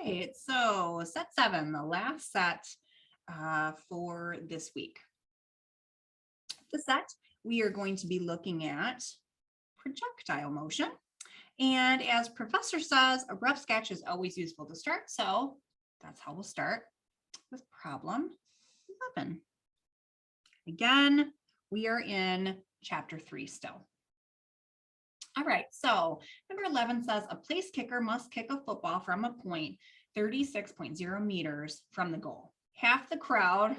right, so set 7, the last set for this week. The set, we are going to be looking at projectile motion. And as professor says, a rough sketch is always useful to start. So that's how we'll start with problem 11. Again, we are in chapter 3 still. All right, so number 11 says a place kicker must kick a football from a point 36.0 meters from the goal. Half the crowd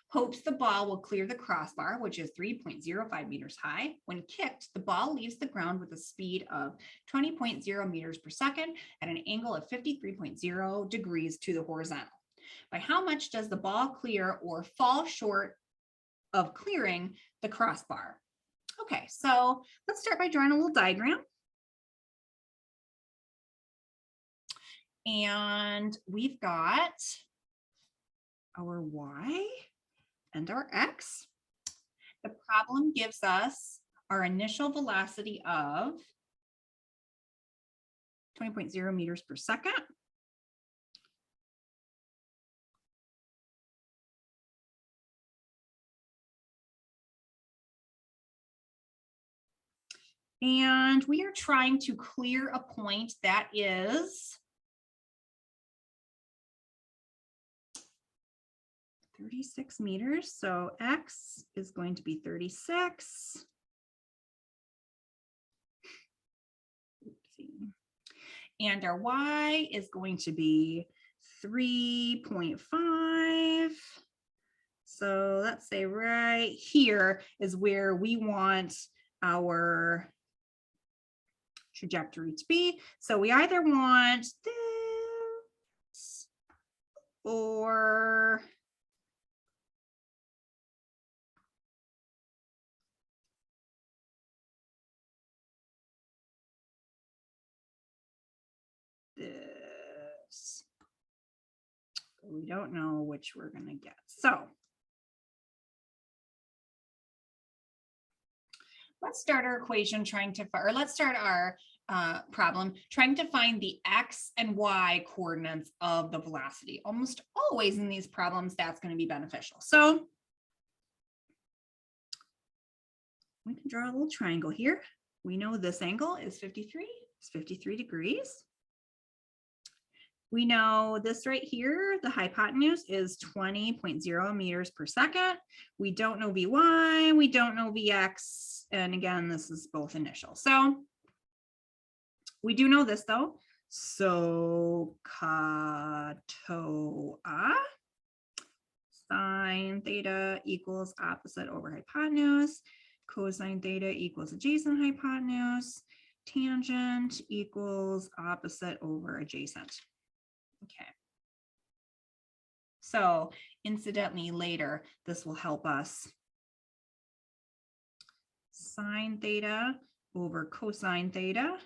hopes the ball will clear the crossbar, which is 3.05 meters high. When kicked, the ball leaves the ground with a speed of 20.0 meters per second at an angle of 53.0 degrees to the horizontal. By how much does the ball clear or fall short of clearing the crossbar? Okay, so let's start by drawing a little diagram. And we've got our y and our x. The problem gives us our initial velocity of 20.0 meters per second. And we are trying to clear a point that is 36 meters. So x is going to be 36. Oopsie. And our y is going to be 3.5. So let's say right here is where we want our trajectory to be. So we either want this or this. We don't know which we're going to get. So let's start our equation trying to, or let's start our problem trying to find the x and y coordinates of the velocity. Almost always in these problems, that's going to be beneficial. So we can draw a little triangle here. We know this angle is 53. It's 53 degrees. We know this right here, the hypotenuse is 20.0 meters per second. We don't know Vy, we don't know Vx. And again, this is both initial. So we do know this though. So katoa sine theta equals opposite over hypotenuse. Cosine theta equals adjacent hypotenuse. Tangent equals opposite over adjacent. Okay. So incidentally, later, this will help us. Sine theta over cosine theta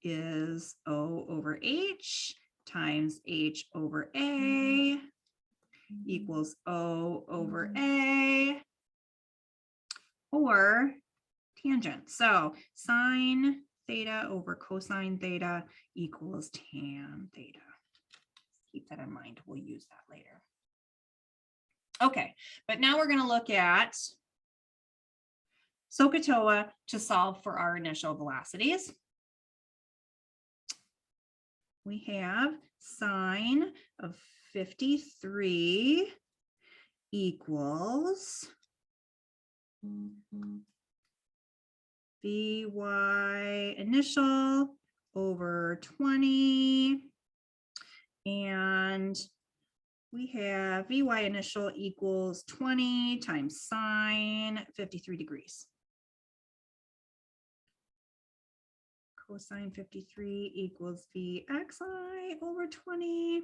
is O over H times H over A equals O over A, or tangent. So sine theta over cosine theta equals tan theta. Keep that in mind. We'll use that later. Okay, but now we're going to look at SOHCAHTOA to solve for our initial velocities. We have sine of 53 equals Vy initial over 20. And we have Vy initial equals 20 times sine 53 degrees. Cosine 53 equals Vxi over 20.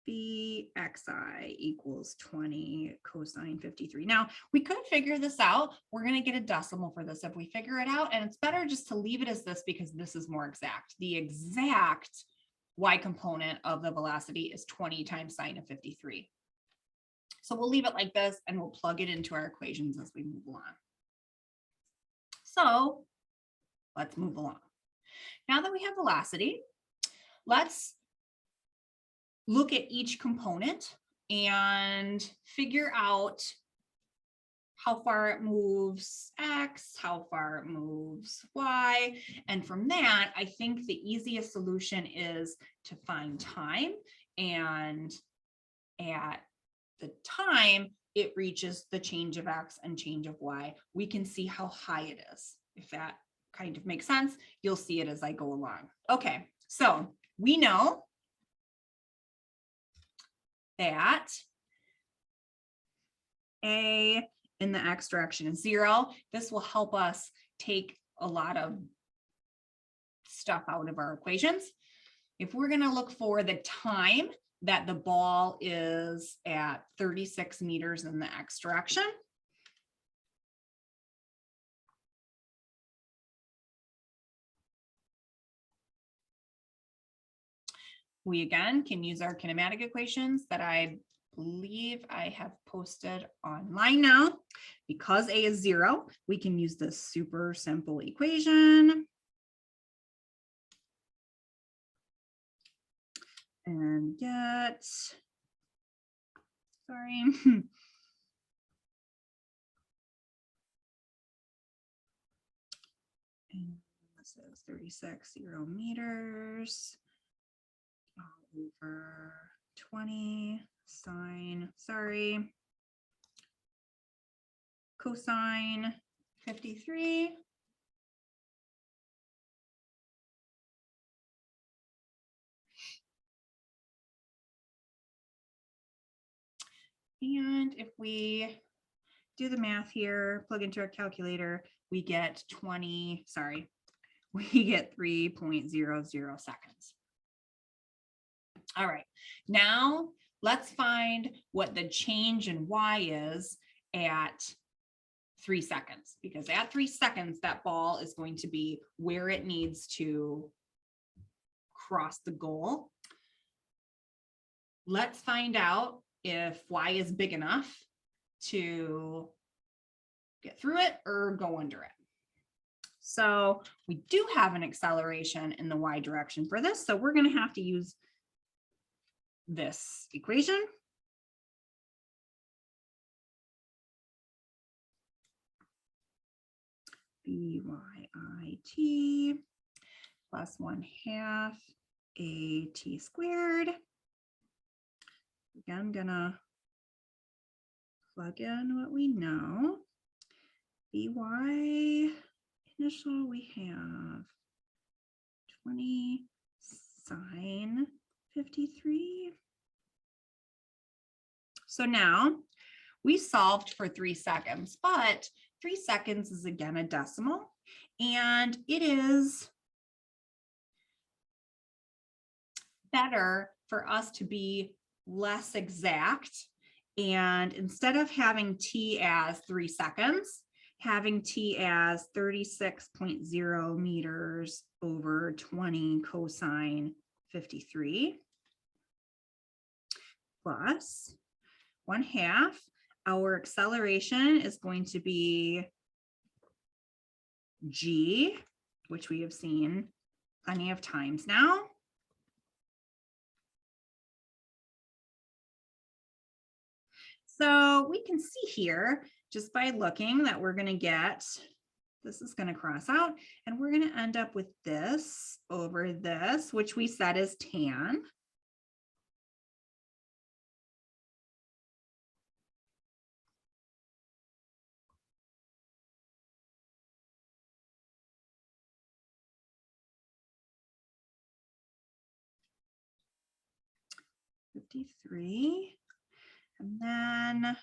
Vxi equals 20 cosine 53. Now, we could figure this out. We're going to get a decimal for this if we figure it out. And it's better just to leave it as this because this is more exact. The exact y component of the velocity is 20 times sine of 53. So we'll leave it like this and we'll plug it into our equations as we move along. So let's move along. Now that we have velocity, let's look at each component and figure out how far it moves X, how far it moves Y. And from that, I think the easiest solution is to find time. And at the time it reaches the change of X and change of Y, we can see how high it is. If that kind of makes sense, you'll see it as I go along. Okay, so we know that A in the X direction is 0. This will help us take a lot of stuff out of our equations. If we're going to look for the time that the ball is at 36 meters in the X direction, we again can use our kinematic equations that I believe I have posted online now. Because A is 0, we can use this super simple equation. And get, sorry. And this is 36 meters over 20 sine, sorry, cosine 53. And if we do the math here, plug into our calculator, we get 3.00 seconds. All right, now let's find what the change in Y is at 3 seconds, because at 3 seconds, that ball is going to be where it needs to cross the goal. Let's find out if Y is big enough to get through it or go under it. So we do have an acceleration in the Y direction for this. So we're going to have to use this equation. BYIT plus 1/2 AT squared. Again, I'm gonna plug in what we know. BY initial, we have 20 sine 53. So now we solved for 3 seconds, but 3 seconds is again a decimal, and it is better for us to be less exact. And instead of having T as 3 seconds, having T as 36.0 meters over 20 cosine 53 plus 1/2. Our acceleration is going to be G, which we have seen plenty of times now. So we can see here, just by looking, that we're going to get, this is going to cross out, and we're going to end up with this over this, which we said is tan. $53, and then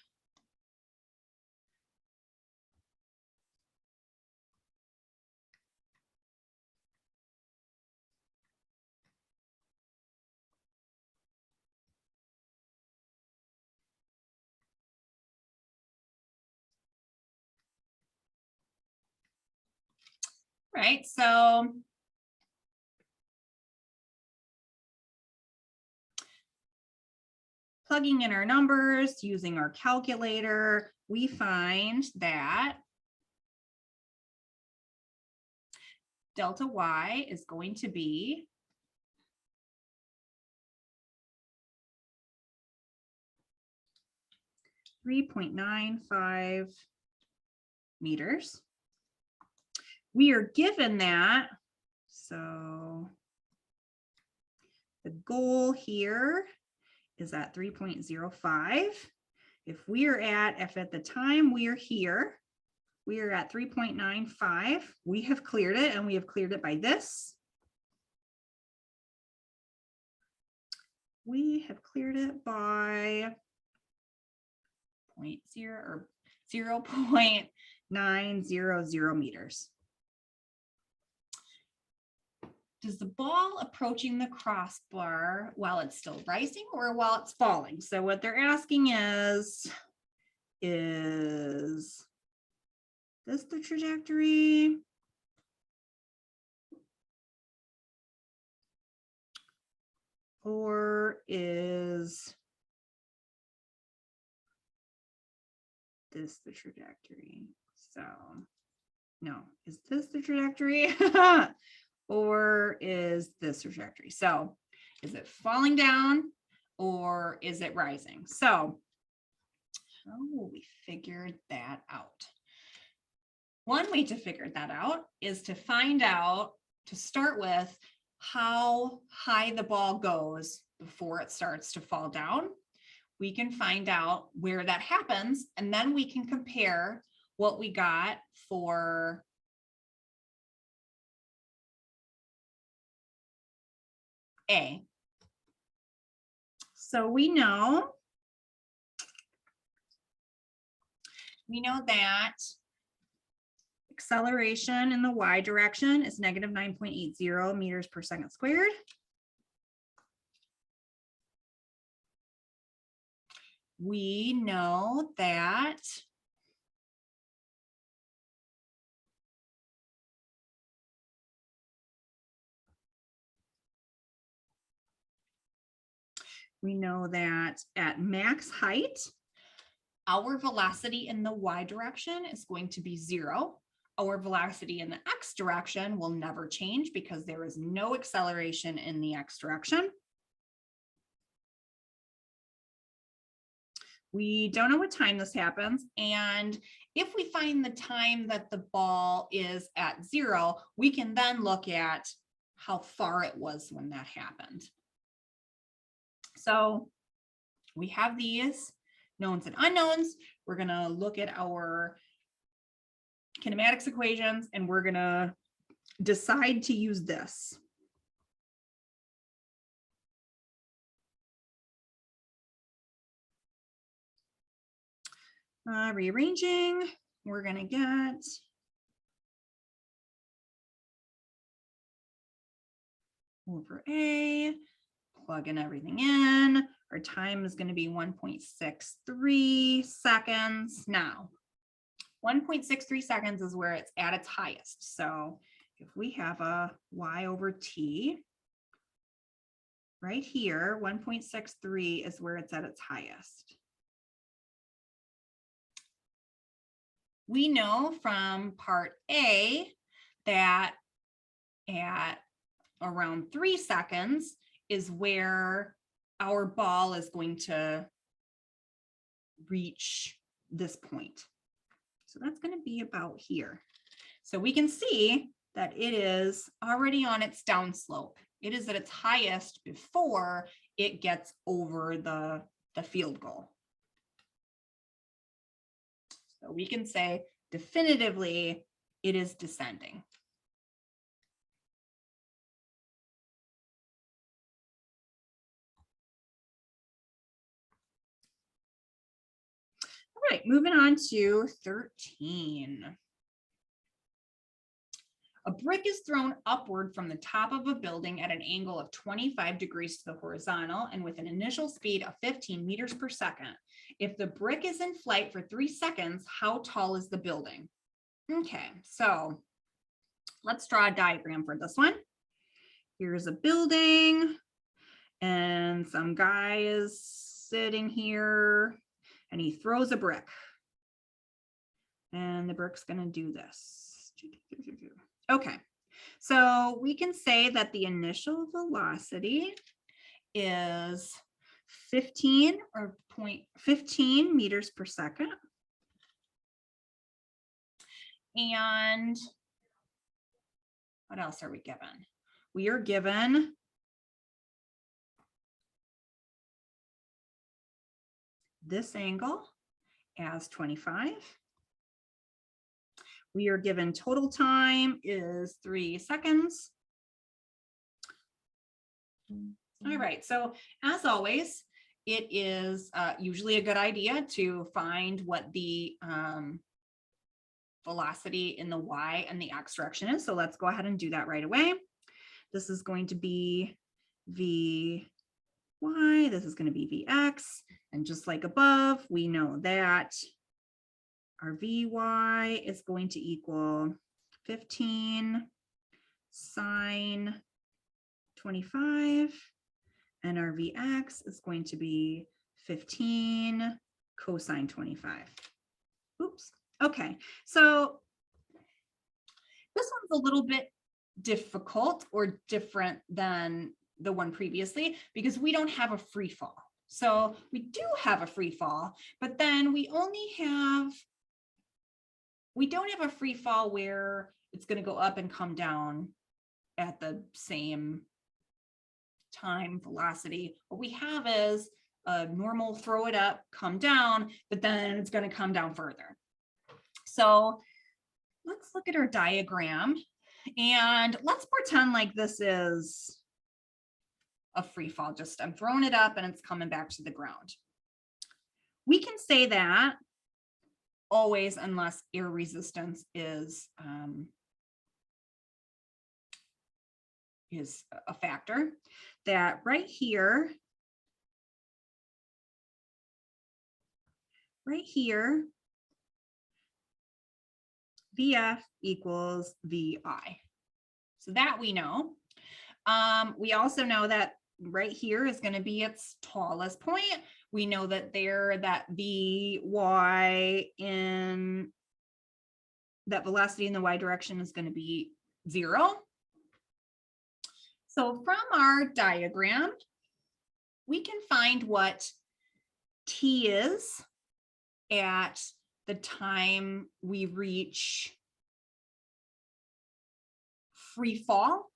right, so plugging in our numbers using our calculator, we find that delta Y is going to be 3.95 meters. We are given that, so the goal here is at 3.05. If at the time we are here, we are at 3.95, we have cleared it, and we have cleared it by this. We have cleared it by 0.900 meters. Does the ball approaching the crossbar while it's still rising or while it's falling? So what they're asking is this the trajectory? Or is this the trajectory? So no, is this the trajectory? Or is this trajectory? So is it falling down or is it rising? So how will we figure that out? One way to figure that out is to find out, to start with, how high the ball goes before it starts to fall down. We can find out where that happens, and then we can compare what we got for A. So we know that acceleration in the y direction is negative 9.80 meters per second squared. We know that at max height, our velocity in the y direction is going to be 0. Our velocity in the x direction will never change because there is no acceleration in the x direction. We don't know what time this happens. And if we find the time that the ball is at 0, we can then look at how far it was when that happened. So we have these knowns and unknowns. We're going to look at our kinematics equations, and we're going to decide to use this. Rearranging, we're going to get over A, plug in everything in. Our time is going to be 1.63 seconds. Now, 1.63 seconds is where it's at its highest. So if we have a y over t, right here, 1.63 is where it's at its highest. We know from part A that at around 3 seconds is where our ball is going to reach this point. So that's going to be about here. So we can see that it is already on its downslope. It is at its highest before it gets over the field goal. So we can say definitively it is descending. All right, moving on to 13. A brick is thrown upward from the top of a building at an angle of 25 degrees to the horizontal and with an initial speed of 15 meters per second. If the brick is in flight for 3 seconds, how tall is the building? Okay, so let's draw a diagram for this one. Here's a building and some guy is sitting here and he throws a brick. And the brick's going to do this. Okay, so we can say that the initial velocity is 15 or 0.15 meters per second. And what else are we given? We are given this angle as 25. We are given total time is 3 seconds. All right, so as always, it is usually a good idea to find what the velocity in the y and the x direction is. So let's go ahead and do that right away. This is going to be vy, this is going to be vx, and just like above, we know that our vy is going to equal 15 sine 25, and our vx is going to be 15 cosine 25. Oops. Okay, so this one's a little bit difficult or different than the one previously because we don't have a free fall. So we do have a free fall, but then we don't have a free fall where it's going to go up and come down at the same time velocity. What we have is a normal throw it up, come down, but then it's going to come down further. So let's look at our diagram and let's pretend like this is a free fall. Just I'm throwing it up and it's coming back to the ground. We can say that always unless air resistance is a factor, that right here, VF equals VI. So that we know. We also know that right here is going to be its tallest point. We know that that VY in that velocity in the Y direction is going to be 0. So from our diagram, we can find what T is at the time we reach free fall.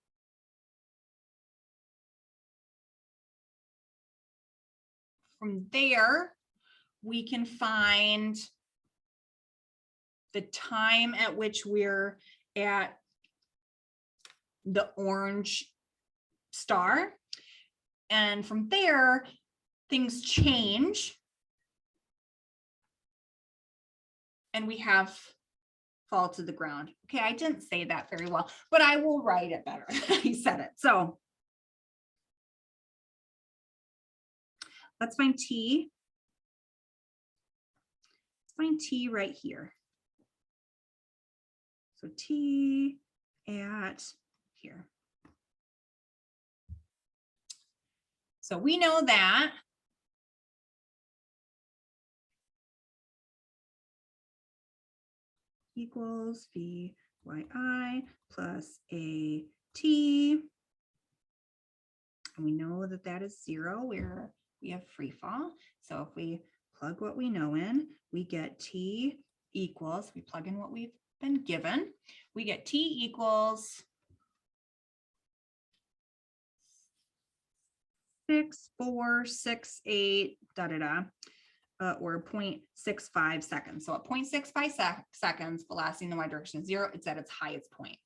From there, we can find the time at which we're at the orange star. And from there, things change. And we have fall to the ground. Okay, I didn't say that very well, but I will write it better. He said it. So let's find T. Let's find T right here. So T at here. So we know that equals VYI plus AT. And we know that that is 0 where we have free fall. So if we plug what we know in, we get T equals, we plug in what we've been given, we get T equals 6.468 or 0.65 seconds. So at 0.65 seconds, velocity in the Y direction is 0. It's at its highest point.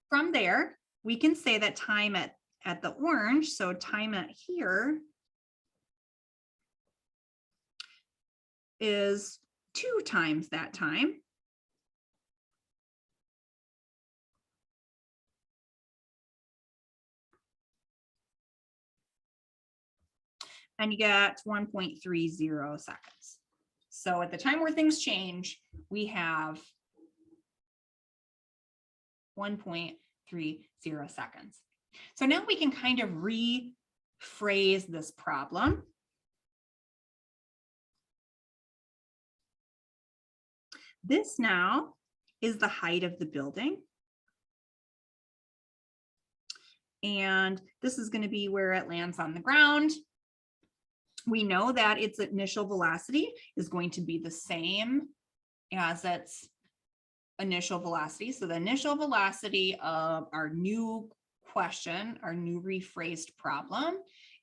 From there, we can say that time at the orange, so time at here is 2 times that time. And you get 1.30 seconds. So at the time where things change, we have 1.30 seconds. So now we can kind of rephrase this problem. This now is the height of the building. And this is going to be where it lands on the ground. we know that its initial velocity is going to be the same as its initial velocity. So the initial velocity of our new question, our new rephrased problem,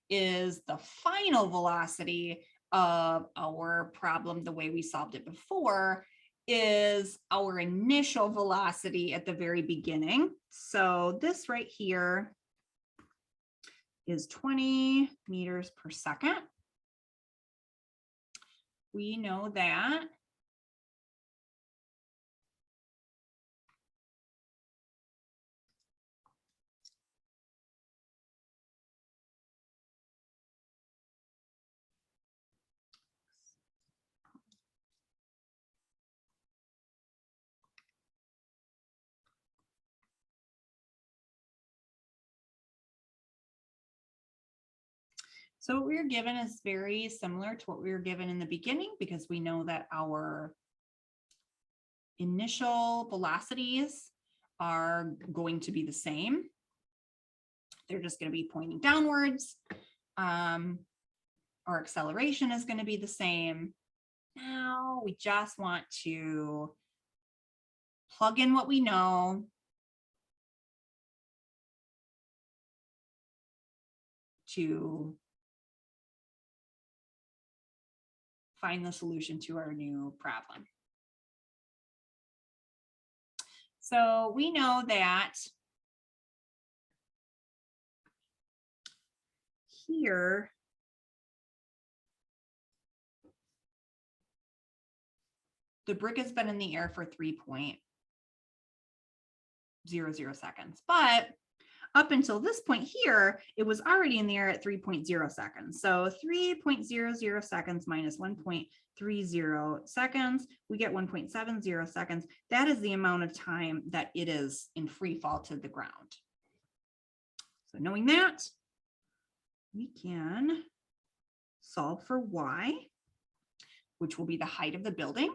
is the final velocity of our problem the way we solved it before is our initial velocity at the very beginning. So this right here is 20 meters per second. We know that so what we were given is very similar to what we were given in the beginning, because we know that our initial velocities are going to be the same. They're just going to be pointing downwards. Our acceleration is going to be the same. Now we just want to plug in what we know to find the solution to our new problem. So we know that here the brick has been in the air for 3.00 seconds, but up until this point here, it was already in the air at 3.0 seconds. So 3.00 seconds minus 1.30 seconds, we get 1.70 seconds. That is the amount of time that it is in free fall to the ground. So knowing that, we can solve for y, which will be the height of the building.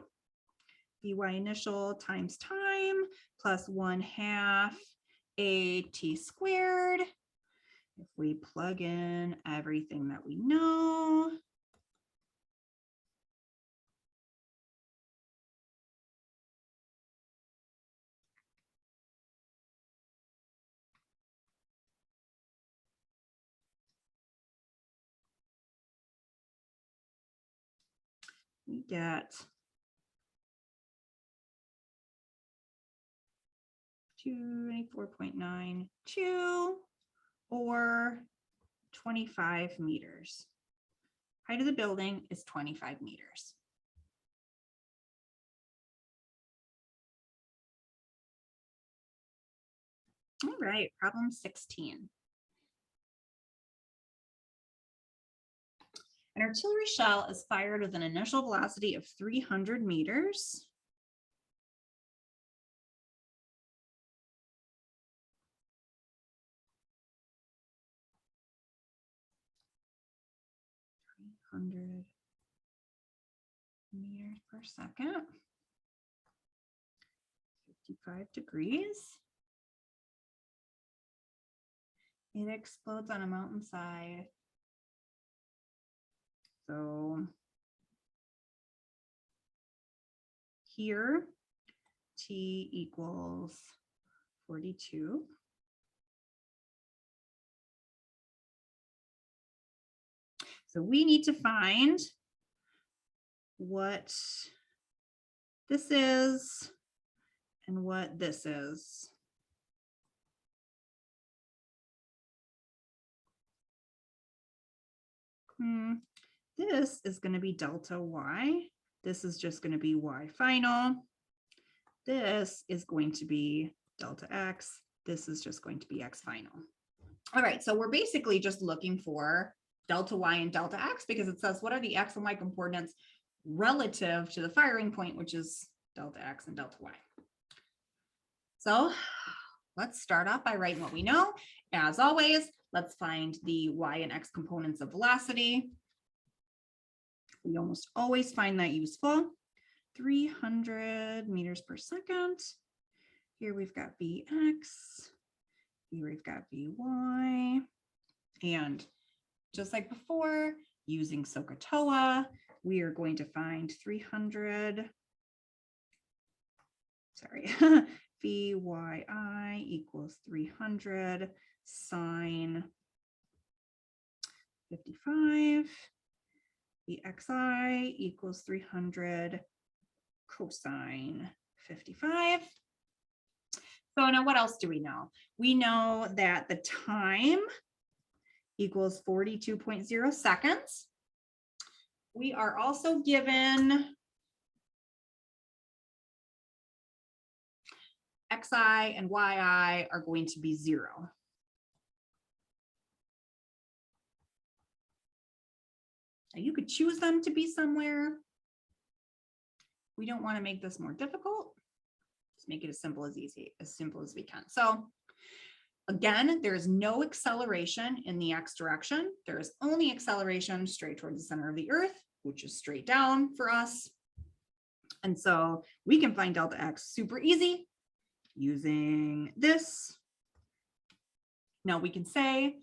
Vy initial times time plus 1/2 AT squared. If we plug in everything that we know, we get 24.92 or 25 meters. Height of the building is 25 meters. All right, problem 16. An artillery shell is fired with an initial velocity of 300 meters. Meters per second, 55 degrees. It explodes on a mountainside. So here, T equals 42. So we need to find what this is and what this is. This is going to be delta y. This is just going to be y final. This is going to be delta x. This is just going to be x final. All right, so we're basically just looking for delta y and delta x because it says what are the x and y coordinates relative to the firing point, which is delta x and delta y. So let's start off by writing what we know. As always, let's find the y and x components of velocity. We almost always find that useful. 300 meters per second. Here we've got Vx. Here we've got Vy. And just like before, Using SOHCAHTOA, we are going to find 300, sorry, VYI equals 300 sine 55. The XI equals 300 cosine 55. So now what else do we know? We know that the time equals 42.0 seconds. We are also given Xi and Yi are going to be 0. Now you could choose them to be somewhere. We don't want to make this more difficult. Let's make it as simple as we can. So again, there is no acceleration in the X direction. There is only acceleration straight towards the center of the Earth, which is straight down for us. And so we can find delta X super easy using this. Now we can say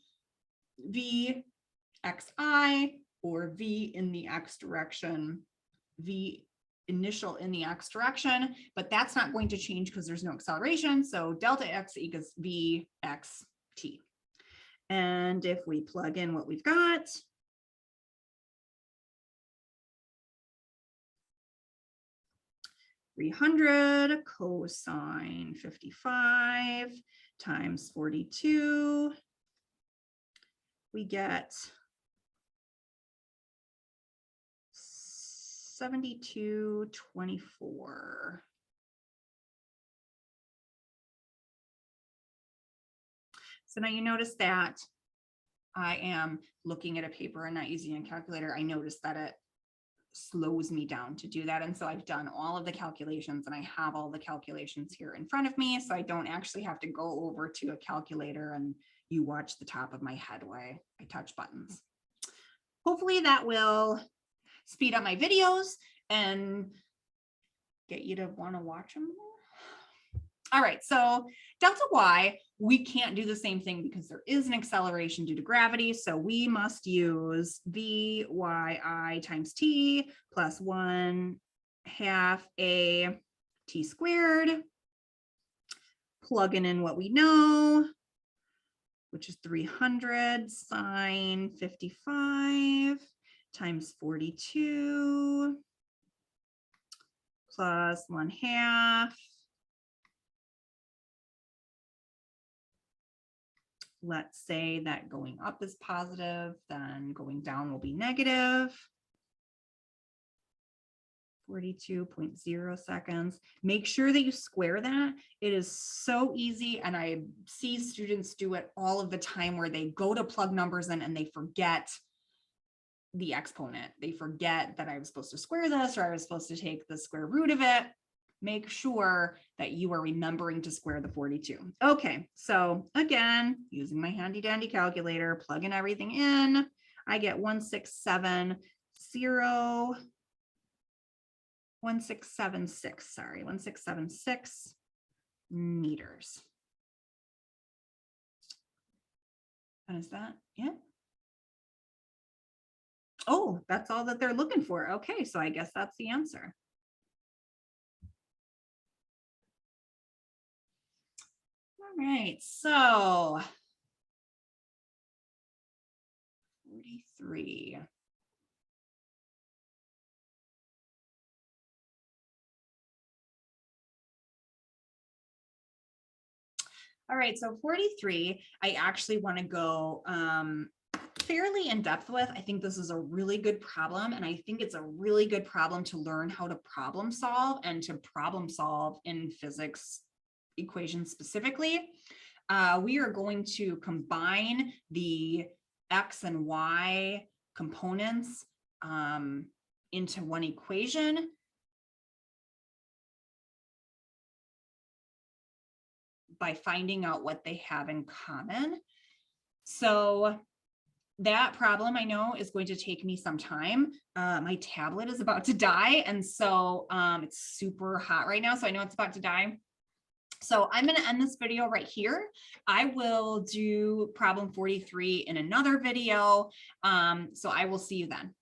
V Xi or V in the X direction, V initial in the X direction, but that's not going to change because there's no acceleration. So delta X equals VXT. And if we plug in what we've got, (300) cosine 55 times 42, we get 72.24. So now you notice that I am looking at a paper and not using a calculator. I noticed that it slows me down to do that. And so I've done all of the calculations and I have all the calculations here in front of me. So I don't actually have to go over to a calculator and you watch the top of my head while I touch buttons. Hopefully that will speed up my videos and get you to want to watch them more. All right, so delta Y, we can't do the same thing because there is an acceleration due to gravity. So we must use VYI times T plus 1/2 a T squared, plugging in what we know, which is 300 sine 55 times 42 plus 1/2. Let's say that going up is positive, then going down will be negative. 42.0 seconds. Make sure that you square that. It is so easy. And I see students do it all of the time where they go to plug numbers in and they forget the exponent. They forget that I was supposed to square this or I was supposed to take the square root of it. Make sure that you are remembering to square the 42. Okay, so again, using my handy dandy calculator, plugging everything in, I get 1676 meters. And is that it? Oh, that's all that they're looking for. Okay, so I guess that's the answer. All right, so 43. All right, so 43, I actually want to go fairly in depth with. I think this is a really good problem, and I think it's a really good problem to learn how to problem solve and to problem solve in physics equations specifically. We are going to combine the X and Y components into one equation. By finding out what they have in common. So that problem I know is going to take me some time. My tablet is about to die. And so it's super hot right now. So I know it's about to die. So I'm going to end this video right here. I will do problem 43 in another video. So I will see you then.